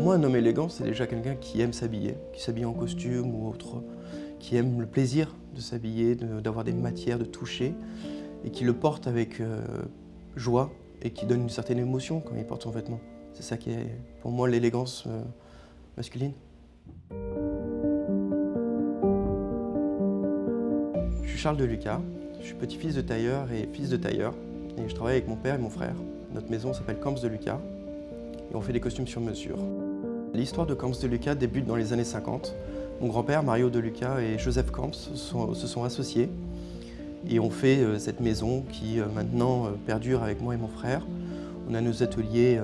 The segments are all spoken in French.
moi, un homme élégant, c'est déjà quelqu'un qui aime s'habiller, qui s'habille en costume ou autre, qui aime le plaisir de s'habiller, d'avoir des matières, de toucher, et qui le porte avec joie et qui donne une certaine émotion quand il porte son vêtement. C'est ça qui est, pour moi, l'élégance masculine. Je suis Charles de Lucas, je suis petit-fils de tailleur et fils de tailleur, et je travaille avec mon père et mon frère. Notre maison s'appelle Camps de Lucas, et on fait des costumes sur mesure. L'histoire de Camps de Lucas débute dans les années 50. Mon grand-père, Mario de Lucas, et Joseph Camps se sont associés et ont fait cette maison qui maintenant perdure avec moi et mon frère. On a nos ateliers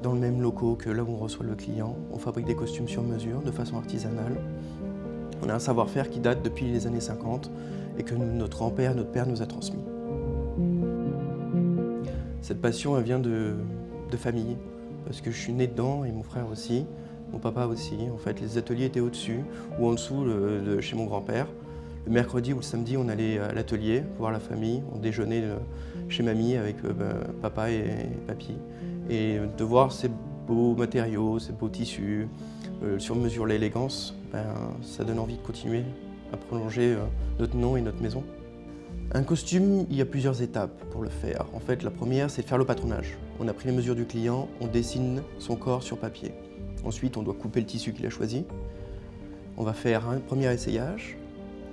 dans le même locaux que là où on reçoit le client. On fabrique des costumes sur mesure de façon artisanale. On a un savoir-faire qui date depuis les années 50 et que notre grand-père, notre père nous a transmis. Cette passion, elle vient de famille, parce que je suis né dedans et mon frère aussi, mon papa aussi. En fait, les ateliers étaient au-dessus ou en dessous de chez mon grand-père. Le mercredi ou le samedi, on allait à l'atelier voir la famille. On déjeunait chez mamie avec papa et papy. Et de voir ces beaux matériaux, ces beaux tissus, sur mesure l'élégance, ça donne envie de continuer à prolonger notre nom et notre maison. Un costume, il y a plusieurs étapes pour le faire. En fait, la première, c'est de faire le patronage. On a pris les mesures du client, on dessine son corps sur papier. Ensuite, on doit couper le tissu qu'il a choisi. On va faire un premier essayage.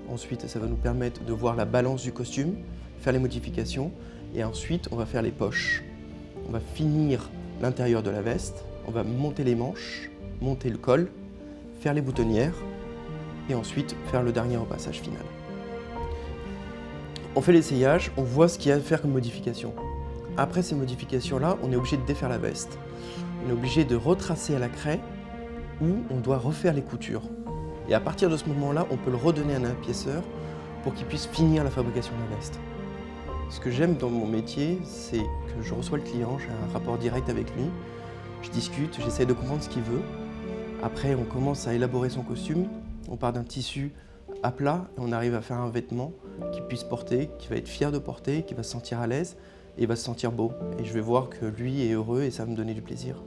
Ensuite, ça va nous permettre de voir la balance du costume, faire les modifications. Et ensuite, on va faire les poches. On va finir l'intérieur de la veste. On va monter les manches, monter le col, faire les boutonnières. Et ensuite, faire le dernier repassage final. On fait l'essayage, on voit ce qu'il y a à faire comme modification. Après ces modifications-là, on est obligé de défaire la veste. On est obligé de retracer à la craie ou on doit refaire les coutures. Et à partir de ce moment-là, on peut le redonner à un pièceur pour qu'il puisse finir la fabrication de la veste. Ce que j'aime dans mon métier, c'est que je reçois le client, j'ai un rapport direct avec lui, je discute, j'essaie de comprendre ce qu'il veut. Après, on commence à élaborer son costume, on part d'un tissu à plat et on arrive à faire un vêtement qu'il puisse porter, qu'il va être fier de porter, qu'il va se sentir à l'aise et il va se sentir beau. Et je vais voir que lui est heureux et ça va me donner du plaisir.